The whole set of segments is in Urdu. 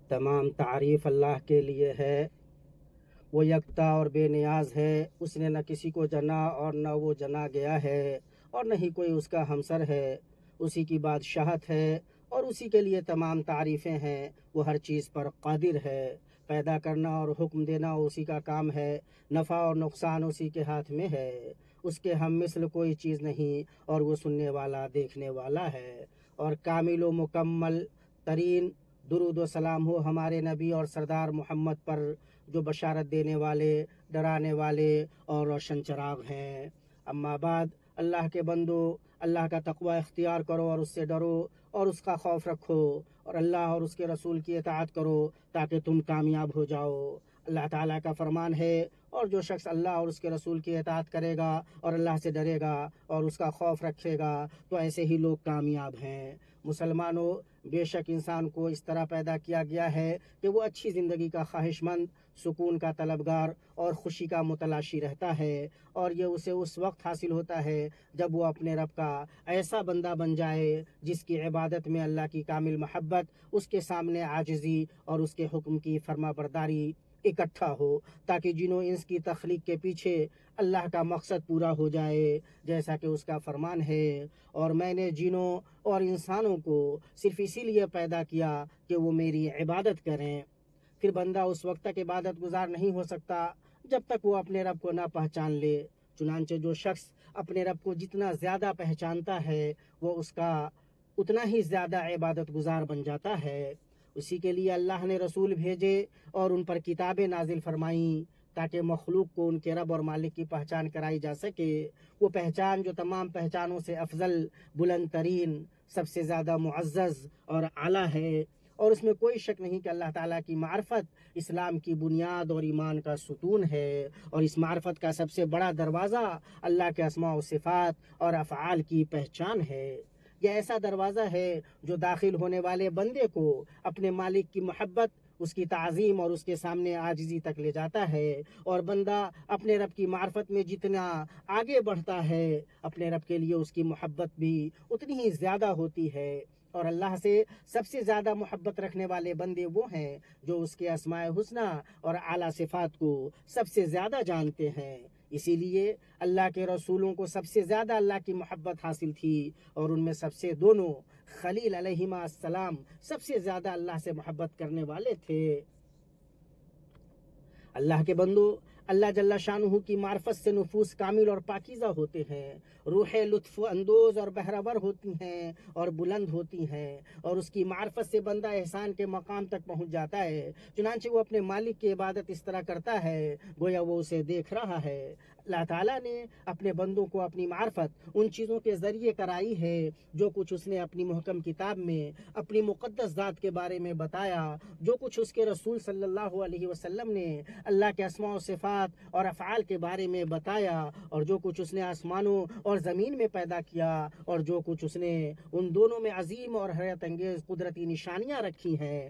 تمام تعریف اللہ کے لیے ہے۔ وہ یکتا اور بے نیاز ہے۔ اس نے نہ کسی کو جنا اور نہ وہ جنا گیا ہے، اور نہ ہی کوئی اس کا ہمسر ہے۔ اسی کی بادشاہت ہے اور اسی کے لیے تمام تعریفیں ہیں۔ وہ ہر چیز پر قادر ہے۔ پیدا کرنا اور حکم دینا اسی کا کام ہے۔ نفع اور نقصان اسی کے ہاتھ میں ہے۔ اس کے ہم مثل کوئی چیز نہیں، اور وہ سننے والا دیکھنے والا ہے۔ اور کامل و مکمل ترین درود و سلام ہو ہمارے نبی اور سردار محمد پر، جو بشارت دینے والے، ڈرانے والے اور روشن چراغ ہیں۔ اما بعد، اللہ کے بندو، اللہ کا تقوی اختیار کرو اور اس سے ڈرو اور اس کا خوف رکھو، اور اللہ اور اس کے رسول کی اطاعت کرو تاکہ تم کامیاب ہو جاؤ۔ اللہ تعالیٰ کا فرمان ہے، اور جو شخص اللہ اور اس کے رسول کی اطاعت کرے گا اور اللہ سے ڈرے گا اور اس کا خوف رکھے گا تو ایسے ہی لوگ کامیاب ہیں۔ مسلمانوں، بے شک انسان کو اس طرح پیدا کیا گیا ہے کہ وہ اچھی زندگی کا خواہش مند، سکون کا طلبگار اور خوشی کا متلاشی رہتا ہے، اور یہ اسے اس وقت حاصل ہوتا ہے جب وہ اپنے رب کا ایسا بندہ بن جائے جس کی عبادت میں اللہ کی کامل محبت، اس کے سامنے عاجزی اور اس کے حکم کی فرما برداری اکٹھا ہو، تاکہ جن و انس کی تخلیق کے پیچھے اللہ کا مقصد پورا ہو جائے، جیسا کہ اس کا فرمان ہے، اور میں نے جنوں اور انسانوں کو صرف اسی لیے پیدا کیا کہ وہ میری عبادت کریں۔ پھر بندہ اس وقت تک عبادت گزار نہیں ہو سکتا جب تک وہ اپنے رب کو نہ پہچان لے۔ چنانچہ جو شخص اپنے رب کو جتنا زیادہ پہچانتا ہے وہ اس کا اتنا ہی زیادہ عبادت گزار بن جاتا ہے۔ اسی کے لیے اللہ نے رسول بھیجے اور ان پر کتابیں نازل فرمائیں تاکہ مخلوق کو ان کے رب اور مالک کی پہچان کرائی جا سکے، وہ پہچان جو تمام پہچانوں سے افضل، بلند ترین، سب سے زیادہ معزز اور اعلیٰ ہے۔ اور اس میں کوئی شک نہیں کہ اللہ تعالیٰ کی معرفت اسلام کی بنیاد اور ایمان کا ستون ہے، اور اس معرفت کا سب سے بڑا دروازہ اللہ کے اسماء و صفات اور افعال کی پہچان ہے۔ یہ ایسا دروازہ ہے جو داخل ہونے والے بندے کو اپنے مالک کی محبت، اس کی تعظیم اور اس کے سامنے عاجزی تک لے جاتا ہے، اور بندہ اپنے رب کی معرفت میں جتنا آگے بڑھتا ہے، اپنے رب کے لیے اس کی محبت بھی اتنی ہی زیادہ ہوتی ہے۔ اور اللہ سے سب سے زیادہ محبت رکھنے والے بندے وہ ہیں جو اس کے اسماء حسنی اور اعلیٰ صفات کو سب سے زیادہ جانتے ہیں۔ اسی لیے اللہ کے رسولوں کو سب سے زیادہ اللہ کی محبت حاصل تھی، اور ان میں سب سے دونوں خلیل علیہما السلام سب سے زیادہ اللہ سے محبت کرنے والے تھے۔ اللہ کے بندو، اللہ جل شانہ کی معرفت سے نفوس کامل اور پاکیزہ ہوتے ہیں، روح لطف اندوز اور بہرور ہوتی ہیں اور بلند ہوتی ہیں، اور اس کی معرفت سے بندہ احسان کے مقام تک پہنچ جاتا ہے۔ چنانچہ وہ اپنے مالک کی عبادت اس طرح کرتا ہے گویا وہ اسے دیکھ رہا ہے۔ اللہ تعالیٰ نے اپنے بندوں کو اپنی معرفت ان چیزوں کے ذریعے کرائی ہے جو کچھ اس نے اپنی محکم کتاب میں اپنی مقدس ذات کے بارے میں بتایا، جو کچھ اس کے رسول صلی اللہ علیہ وسلم نے اللہ کے اسماء و صفات اور افعال کے بارے میں بتایا، اور جو کچھ اس نے آسمانوں اور زمین میں پیدا کیا، اور جو کچھ اس نے ان دونوں میں عظیم اور حیرت انگیز قدرتی نشانیاں رکھی ہیں۔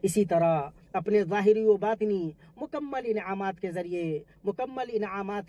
اسی طرح اپنے ظاہری و باطنی مکمل انعامات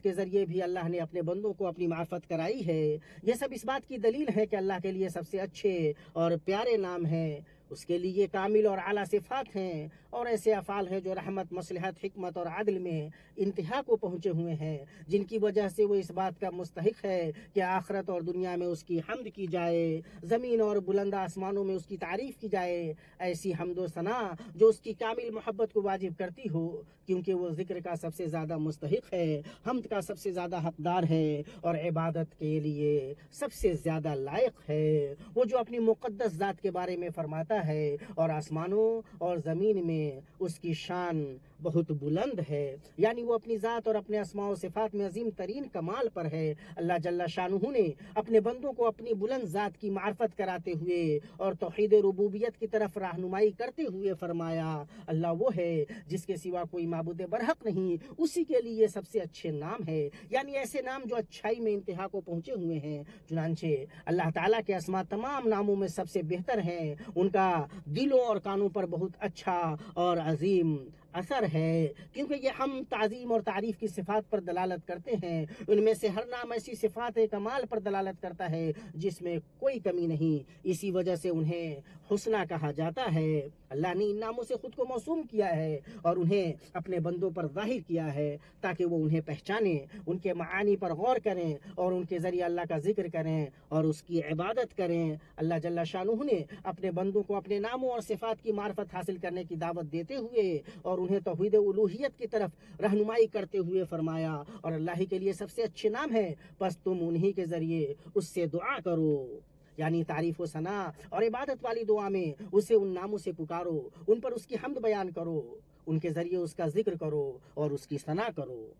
کے ذریعے بھی اللہ نے اپنے بندوں کو اپنی معرفت کرائی ہے۔ یہ سب اس بات کی دلیل ہے کہ اللہ کے لیے سب سے اچھے اور پیارے نام ہیں، اس کے لیے کامل اور اعلیٰ صفات ہیں، اور ایسے افعال ہیں جو رحمت، مصلحت، حکمت اور عدل میں انتہا کو پہنچے ہوئے ہیں، جن کی وجہ سے وہ اس بات کا مستحق ہے کہ آخرت اور دنیا میں اس کی حمد کی جائے، زمین اور بلند آسمانوں میں اس کی تعریف کی جائے، ایسی حمد و ثنا جو اس کی کامل محبت کو واجب کرتی ہو، کیونکہ وہ ذکر کا سب سے زیادہ مستحق ہے، حمد کا سب سے زیادہ حقدار ہے، اور عبادت کے لیے سب سے زیادہ لائق ہے۔ وہ جو اپنی مقدس ذات کے بارے میں فرماتا ہے، اور آسمانوں اور زمین میں اس کی شان بہت بلند ہے، یعنی وہ اپنی ذات اور اپنے اسماء و صفات میں عظیم ترین کمال پر ہے۔ اللہ جل شانہ نے اپنے بندوں کو اپنی بلند ذات کی معرفت کراتے ہوئے اور توحید ربوبیت کی طرف رہنمائی کرتے ہوئے فرمایا، اللہ وہ ہے جس کے سوا کوئی معبود برحق نہیں، اسی کے لیے سب سے اچھے نام ہے، یعنی ایسے نام جو اچھائی میں انتہا کو پہنچے ہوئے ہیں۔ چنانچہ اللہ تعالیٰ کے اسماء تمام ناموں میں سب سے بہتر ہیں، ان کا دلوں اور کانوں پر بہت اچھا اور عظیم اثر ہے، کیونکہ یہ ہم تعظیم اور تعریف کی صفات پر دلالت کرتے ہیں۔ ان میں سے ہر نام ایسی صفات کمال پر دلالت کرتا ہے جس میں کوئی کمی نہیں، اسی وجہ سے انہیں حسنہ کہا جاتا ہے۔ اللہ نے ان ناموں سے خود کو موسوم کیا ہے اور انہیں اپنے بندوں پر ظاہر کیا ہے تاکہ وہ انہیں پہچانیں، ان کے معانی پر غور کریں اور ان کے ذریعے اللہ کا ذکر کریں اور اس کی عبادت کریں۔ اللہ جل شانہ نے اپنے بندوں کو اپنے ناموں اور صفات کی معرفت حاصل کرنے کی دعوت دیتے ہوئے اور انہیں توحید الوہیت کی طرف رہنمائی کرتے ہوئے فرمایا، اور اللہ ہی کے لیے سب سے اچھے نام ہے، پس تم انہی کے ذریعے اس سے دعا کرو، یعنی تعریف و ثنا اور عبادت والی دعا میں اسے ان ناموں سے پکارو، ان پر اس کی حمد بیان کرو، ان کے ذریعے اس کا ذکر کرو اور اس کی ثنا کرو،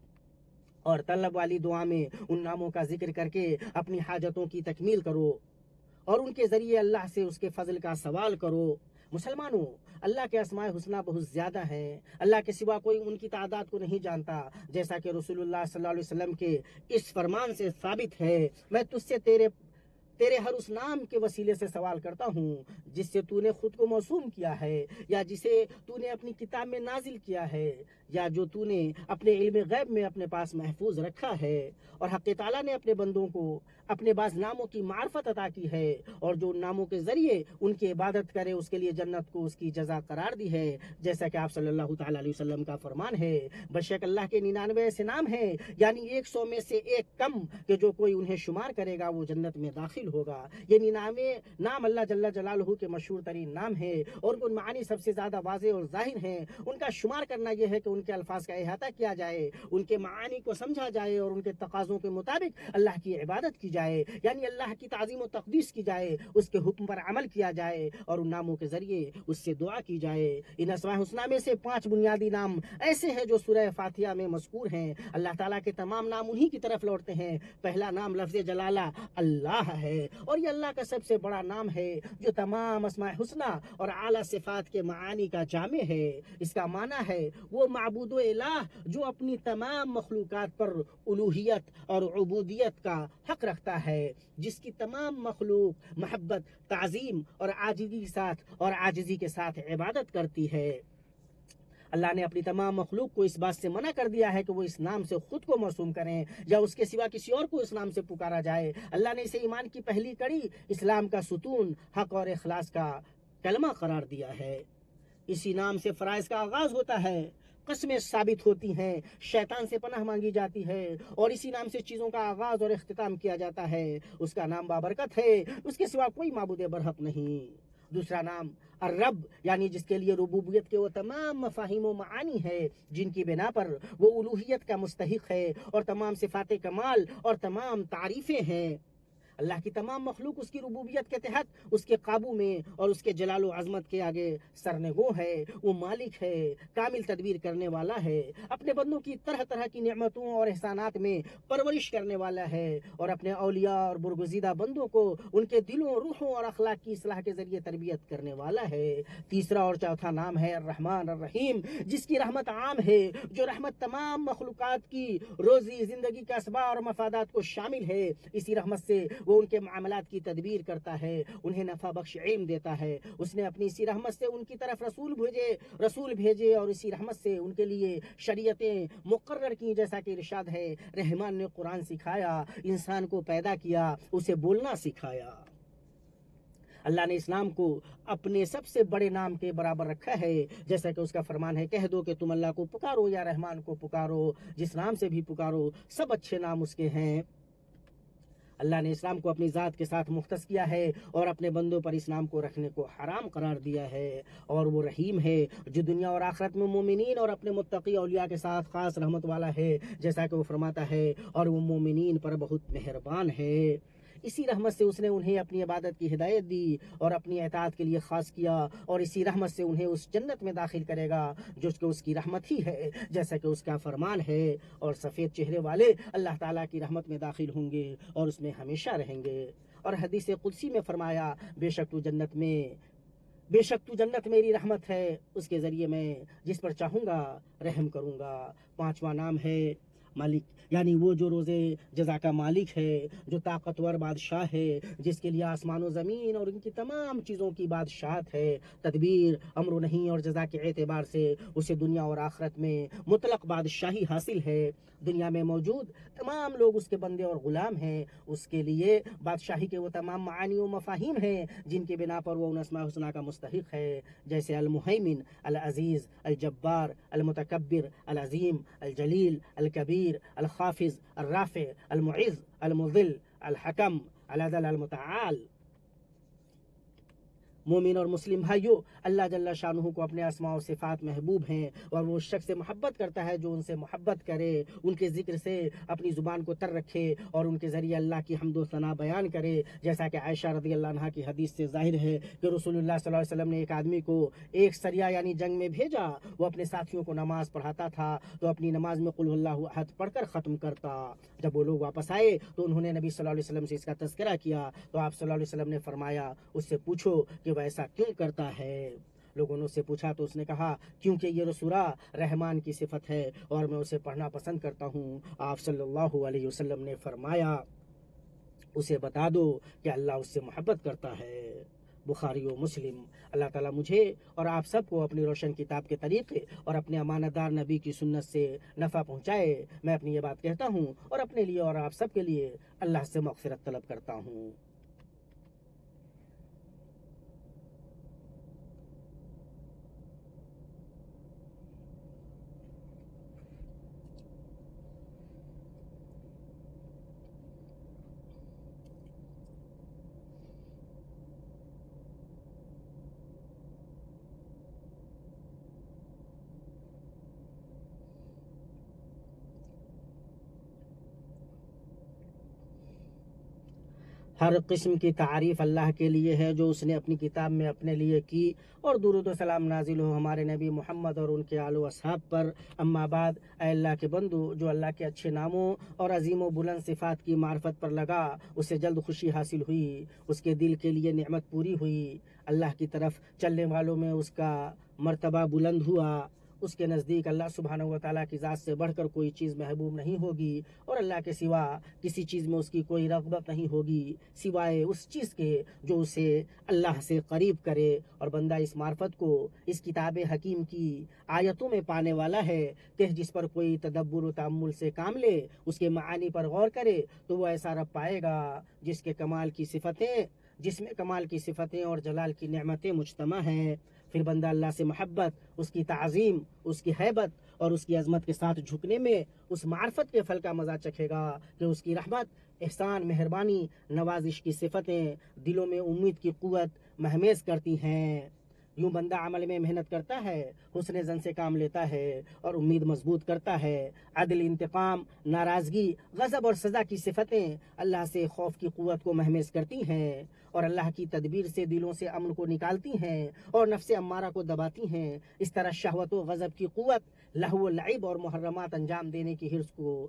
اور طلب والی دعا میں ان ناموں کا ذکر کر کے اپنی حاجتوں کی تکمیل کرو اور ان کے ذریعے اللہ سے اس کے فضل کا سوال کرو۔ مسلمانوں، اللہ کے اسماء حسنہ بہت زیادہ ہیں، اللہ کے سوا کوئی ان کی تعداد کو نہیں جانتا، جیسا کہ رسول اللہ صلی اللہ علیہ وسلم کے اس فرمان سے ثابت ہے، میں تجھ سے تیرے ہر اس نام کے وسیلے سے سوال کرتا ہوں جس سے تو نے خود کو موسوم کیا ہے، یا جسے تو نے اپنی کتاب میں نازل کیا ہے، یا جو تو نے اپنے علم غیب میں اپنے پاس محفوظ رکھا ہے، اور حق تعالیٰ نے اپنے بندوں کو اپنے بعض ناموں کی معرفت عطا کی ہے، اور جو ناموں کے ذریعے ان کی عبادت کرے اس کے لیے جنت کو اس کی جزا قرار دی ہے، جیسا کہ آپ صلی اللہ تعالیٰ علیہ وسلم کا فرمان ہے۔ بشک اللہ کے 99 ایسے نام ہیں، یعنی 100 میں سے ایک کم، کہ جو کوئی انہیں شمار کرے گا وہ جنت میں داخل ہوگا۔ یہ 99 نام اللہ جل جلالہ کے مشہور ترین نام ہے اور ان معانی سب سے زیادہ واضح اور ظاہر ہیں۔ ان کا شمار کرنا یہ ہے کہ ان کے الفاظ کا احاطہ کیا جائے، ان کے معانی کو سمجھا جائے اور ان کے تقاضوں کے مطابق اللہ کی عبادت کی جائے، یعنی اللہ کی تعظیم و تقدیس کی جائے، اس کے حکم پر عمل کیا جائے اور ان ناموں کے ذریعے اس سے دعا کی جائے۔ ان اسماء حسنہ میں سے 5 بنیادی نام ایسے ہیں جو سورہ فاتحہ میں مذکور ہیں۔ اللہ تعالیٰ کے تمام نام انہی کی طرف لوٹتے ہیں۔ پہلا نام لفظ جلالہ اللہ ہے، اور یہ اللہ کا سب سے بڑا نام ہے جو تمام اسماء حسنہ اور اعلیٰ صفات کے معانی کا جامع ہے۔ اس کا معنی ہے وہ معبود و الہ جو اپنی تمام مخلوقات پر الوہیت اور عبودیت کا حق رکھتا ہے، جس کی تمام مخلوق محبت، تعظیم اور عاجزی کے ساتھ عبادت کرتی ہے۔ اللہ نے اپنی تمام مخلوق کو اس بات سے منع کر دیا ہے کہ وہ اس نام سے خود کو موسوم کریں یا اس کے سوا کسی اور کو اس نام سے پکارا جائے۔ اللہ نے اسے ایمان کی پہلی کڑی، اسلام کا ستون، حق اور اخلاص کا کلمہ قرار دیا ہے۔ اسی نام سے فرائض کا آغاز ہوتا ہے، قسمیں ثابت ہوتی ہیں، شیطان سے پناہ مانگی جاتی ہے، اور اسی نام سے چیزوں کا آغاز اور اختتام کیا جاتا ہے۔ اس کا نام بابرکت ہے، اس کے سوا کوئی معبود برحق نہیں۔ دوسرا نام الرب، یعنی جس کے لیے ربوبیت کے وہ تمام مفاہیم و معانی ہے جن کی بنا پر وہ الوہیت کا مستحق ہے، اور تمام صفات کمال اور تمام تعریفیں ہیں۔ اللہ کی تمام مخلوق اس کی ربوبیت کے تحت اس کے قابو میں اور اس کے جلال و عظمت کے آگے سرنگوں ہے۔ وہ مالک ہے، کامل تدبیر کرنے والا ہے، اپنے بندوں کی طرح طرح کی نعمتوں اور احسانات میں پرورش کرنے والا ہے، اور اپنے اولیاء اور برگزیدہ بندوں کو ان کے دلوں، روحوں اور اخلاق کی اصلاح کے ذریعے تربیت کرنے والا ہے۔ تیسرا اور چوتھا نام ہے الرحمن الرحیم، جس کی رحمت عام ہے، جو رحمت تمام مخلوقات کی روزی زندگی کے اسباب اور مفادات کو شامل ہے۔ اسی رحمت سے وہ ان کے معاملات کی تدبیر کرتا ہے، انہیں نفع بخش علم دیتا ہے۔ اس نے اپنی اسی رحمت سے ان کی طرف رسول بھیجے اور اسی رحمت سے ان کے لیے شریعتیں مقرر کی، جیسا کہ ارشاد ہے، رحمان نے قرآن سکھایا، انسان کو پیدا کیا، اسے بولنا سکھایا۔ اللہ نے اس نام کو اپنے سب سے بڑے نام کے برابر رکھا ہے، جیسا کہ اس کا فرمان ہے، کہہ دو کہ تم اللہ کو پکارو یا رحمان کو پکارو، جس نام سے بھی پکارو سب اچھے نام اس کے ہیں۔ اللہ نے اسلام کو اپنی ذات کے ساتھ مختص کیا ہے اور اپنے بندوں پر اس نام کو رکھنے کو حرام قرار دیا ہے، اور وہ رحیم ہے جو دنیا اور آخرت میں مومنین اور اپنے متقی اولیاء کے ساتھ خاص رحمت والا ہے، جیسا کہ وہ فرماتا ہے، اور وہ مومنین پر بہت مہربان ہے۔ اسی رحمت سے اس نے انہیں اپنی عبادت کی ہدایت دی اور اپنی اطاعت کے لیے خاص کیا، اور اسی رحمت سے انہیں اس جنت میں داخل کرے گا جو کہ اس کی رحمت ہی ہے، جیسا کہ اس کا فرمان ہے، اور سفید چہرے والے اللہ تعالیٰ کی رحمت میں داخل ہوں گے اور اس میں ہمیشہ رہیں گے۔ اور حدیث قدسی میں فرمایا، بے شک تو جنت میری رحمت ہے، اس کے ذریعے میں جس پر چاہوں گا رحم کروں گا۔ 5واں نام ہے مالک یعنی وہ جو روزے جزا کا مالک ہے، جو طاقتور بادشاہ ہے، جس کے لیے آسمان و زمین اور ان کی تمام چیزوں کی بادشاہت ہے، تدبیر، امر و نہیں اور جزا کے اعتبار سے اسے دنیا اور آخرت میں مطلق بادشاہی حاصل ہے۔ دنیا میں موجود تمام لوگ اس کے بندے اور غلام ہیں، اس کے لیے بادشاہی کے وہ تمام معانی و مفاہیم ہیں جن کی بنا پر وہ ان اسماء الحسنی کا مستحق ہے، جیسے المہیمن، العزیز، الجبار، المتکبر، العظیم، الجلیل، الکبیر، الخافض، الرافع، المعز، المذل، الحکم، العدل، المتعال۔ مومن اور مسلم بھائیوں، اللہ جل شانہ کو اپنے اسماء و صفات محبوب ہیں، اور وہ اس شخص سے محبت کرتا ہے جو ان سے محبت کرے، ان کے ذکر سے اپنی زبان کو تر رکھے اور ان کے ذریعے اللہ کی حمد و ثنا بیان کرے، جیسا کہ عائشہ رضی اللہ عنہا کی حدیث سے ظاہر ہے کہ رسول اللہ صلی اللہ علیہ وسلم نے ایک آدمی کو ایک سریہ یعنی جنگ میں بھیجا، وہ اپنے ساتھیوں کو نماز پڑھاتا تھا تو اپنی نماز میں قل اللہ احد پڑھ کر ختم کرتا۔ جب وہ لوگ واپس آئے تو انہوں نے نبی صلی اللہ علیہ وسلم سے اس کا تذکرہ کیا تو آپ صلی اللہ علیہ وسلم نے فرمایا اس سے پوچھو کہ وہ ایسا کیوں کرتا ہے۔ لوگوں نے اس سے پوچھا تو اس نے کہا کیونکہ یہ سورہ رحمان کی صفت ہے اور میں اسے پڑھنا پسند کرتا ہوں۔ آپ صلی اللہ علیہ وسلم نے فرمایا اسے بتا دو کہ اللہ اس سے محبت کرتا ہے۔ بخاری و مسلم۔ اللہ تعالیٰ مجھے اور آپ سب کو اپنی روشن کتاب کے طریقے اور اپنے امانت دار نبی کی سنت سے نفع پہنچائے۔ میں اپنی یہ بات کہتا ہوں اور اپنے لیے اور آپ سب کے لیے اللہ سے مغفرت طلب کرتا ہوں۔ ہر قسم کی تعریف اللہ کے لیے ہے جو اس نے اپنی کتاب میں اپنے لیے کی، اور درود و سلام نازل ہو ہمارے نبی محمد اور ان کے آل و اصحاب پر۔ اما بعد، اے اللہ کے بندو، جو اللہ کے اچھے ناموں اور عظیم و بلند صفات کی معرفت پر لگا اسے جلد خوشی حاصل ہوئی، اس کے دل کے لیے نعمت پوری ہوئی، اللہ کی طرف چلنے والوں میں اس کا مرتبہ بلند ہوا۔ اس کے نزدیک اللہ سبحانہ و تعالیٰ کی ذات سے بڑھ کر کوئی چیز محبوب نہیں ہوگی، اور اللہ کے سوا کسی چیز میں اس کی کوئی رغبت نہیں ہوگی سوائے اس چیز کے جو اسے اللہ سے قریب کرے، اور بندہ اس معرفت کو اس کتاب حکیم کی آیتوں میں پانے والا ہے کہ جس پر کوئی تدبر و تأمل سے کام لے، اس کے معانی پر غور کرے تو وہ ایسا رب پائے گا جس میں کمال کی صفتیں اور جلال کی نعمتیں مجتمع ہیں۔ پھر بندہ اللہ سے محبت، اس کی تعظیم، اس کی ہیبت اور اس کی عظمت کے ساتھ جھکنے میں اس معرفت کے پھل کا مزہ چکھے گا کہ اس کی رحمت، احسان، مہربانی، نوازش کی صفتیں دلوں میں امید کی قوت مہمیز کرتی ہیں۔ یوں بندہ عمل میں محنت کرتا ہے، حسن زن سے کام لیتا ہے اور امید مضبوط کرتا ہے۔ عدل، انتقام، ناراضگی، غضب اور سزا کی صفتیں اللہ سے خوف کی قوت کو مہمیز کرتی ہیں اور اللہ کی تدبیر سے دلوں سے امن کو نکالتی ہیں اور نفس امارہ کو دباتی ہیں۔ اس طرح شہوت و غضب کی قوت لہو و لعب اور محرمات انجام دینے کی حرص کو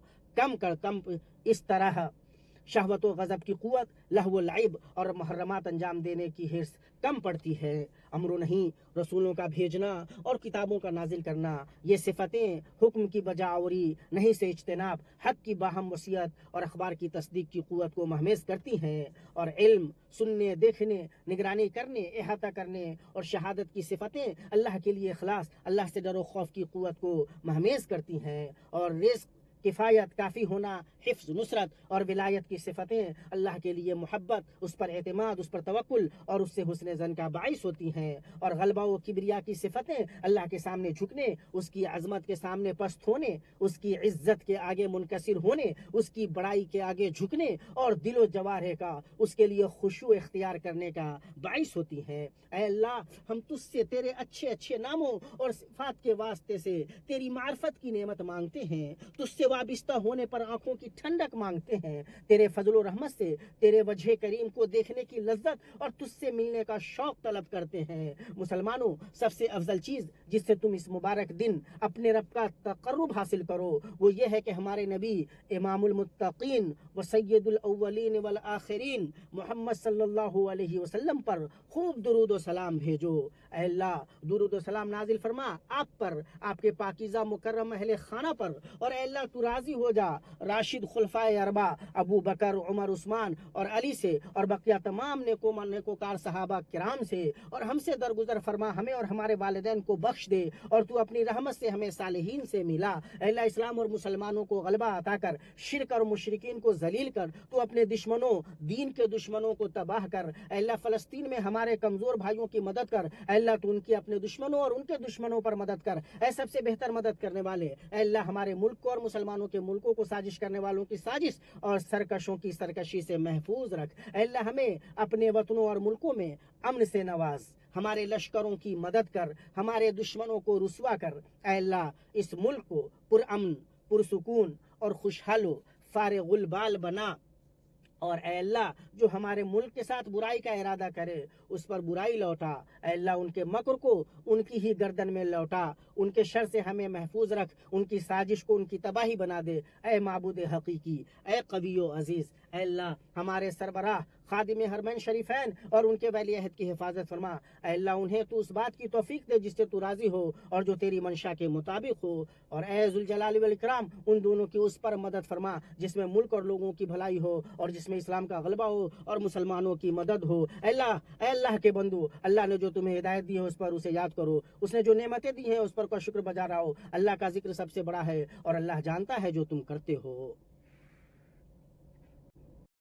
شہوت و غضب کی قوت لہو و لعب اور محرمات انجام دینے کی حرص کم پڑتی ہے۔ امر و نہیں، رسولوں کا بھیجنا اور کتابوں کا نازل کرنا، یہ صفتیں حکم کی بجاوری، نہیں سے اجتناب، حق کی باہم وصیت اور اخبار کی تصدیق کی قوت کو مہمیز کرتی ہیں، اور علم، سننے، دیکھنے، نگرانی کرنے، احاطہ کرنے اور شہادت کی صفتیں اللہ کے لیے اخلاص، اللہ سے ڈر و خوف کی قوت کو مہمیز کرتی ہیں، اور رزق، کفایت، کافی ہونا، حفظ، نصرت اور ولایت کی صفتیں اللہ کے لیے محبت، اس پر اعتماد، اس پر توکل اور اس سے حسن ظن کا باعث ہوتی ہیں، اور غلبہ و کبریا کی صفتیں اللہ کے سامنے جھکنے، اس کی عظمت کے سامنے پست ہونے، اس کی عزت کے آگے منکسر ہونے، اس کی بڑائی کے آگے جھکنے اور دل و جوارح کا اس کے لیے خشوع اختیار کرنے کا باعث ہوتی ہیں۔ اے اللہ، ہم تجھ سے تیرے اچھے اچھے ناموں اور صفات کے واسطے سے تیری معرفت کی نعمت مانگتے ہیں، تجھ سے وابستہ ہونے پر آنکھوں کی ٹھنڈک مانگتے ہیں، تیرے فضل و رحمت سے تیرے وجہ کریم کو دیکھنے کی لذت اور تجھ سے ملنے کا شوق طلب کرتے ہیں۔ مسلمانوں، سب سے افضل چیز جس سے تم اس مبارک دن اپنے رب کا تقرب حاصل کرو وہ یہ ہے کہ ہمارے نبی امام المتقین و سید الاولین والآخرین محمد صلی اللہ علیہ وسلم پر خوب درود و سلام بھیجو۔ اے اللہ، درود و سلام نازل فرما آپ پر، آپ کے پاکیزہ مکرم اہل خانہ پر، اور اے اللہ تو راضی ہو جا راشد خلفائے اربع ابو بکر عمر عثمان اور علی سے اور بقیہ تمام نیکوکار صحابہ کرام سے، اور ہم سے درگزر فرما، ہمیں اور ہمارے والدین کو بخش دے، اور تو اپنی رحمت سے ہمیں صالحین سے ملا۔ اے اللہ اسلام اور مسلمانوں کو غلبہ عطا کر، شرک اور مشرکین کو ذلیل کر، تو اپنے دشمنوں، دین کے دشمنوں کو تباہ کر۔ اے اللہ فلسطین میں ہمارے کمزور بھائیوں کی مدد کر، اے اللہ تو ان کی اپنے دشمنوں اور ان کے دشمنوں پر مدد کر، اے سب سے بہتر مدد کرنے والے۔ اے اللہ ہمارے ملک کو اور مسلمانوں کے ملکوں کو سازش کرنے والوں کی سازش اور سرکشوں کی سرکشی سے محفوظ رکھ۔ اے اللہ ہمیں اپنے وطنوں اور ملکوں میں امن سے نواز، ہمارے لشکروں کی مدد کر، ہمارے دشمنوں کو رسوا کر۔ اے اللہ اس ملک کو پرامن، پرسکون اور خوشحال و فارغ البال بنا، اور اے اللہ جو ہمارے ملک کے ساتھ برائی کا ارادہ کرے اس پر برائی لوٹا۔ اے اللہ ان کے مکر کو ان کی ہی گردن میں لوٹا، ان کے شر سے ہمیں محفوظ رکھ، ان کی سازش کو ان کی تباہی بنا دے۔ اے معبود حقیقی، اے قوی و عزیز، اے اللہ ہمارے سربراہ خادم حرمین شریفین اور ان کے ولی عہد کی حفاظت فرما۔ اے اللہ انہیں تو اس بات کی توفیق دے جس سے تو راضی ہو اور جو تیری منشا کے مطابق ہو، اور اے ذوالجلال والاکرام ان دونوں کی اس پر مدد فرما جس میں ملک اور لوگوں کی بھلائی ہو، اور جس میں اسلام کا غلبہ ہو اور مسلمانوں کی مدد ہو۔ اے اللہ کے بندو، اللہ نے جو تمہیں ہدایت دی ہے اس پر اسے یاد کرو، اس نے جو نعمتیں دی ہیں اس پر کا شکر بجا رہا ہو۔ اللہ کا ذکر سب سے بڑا ہے اور اللہ جانتا ہے جو تم کرتے ہو۔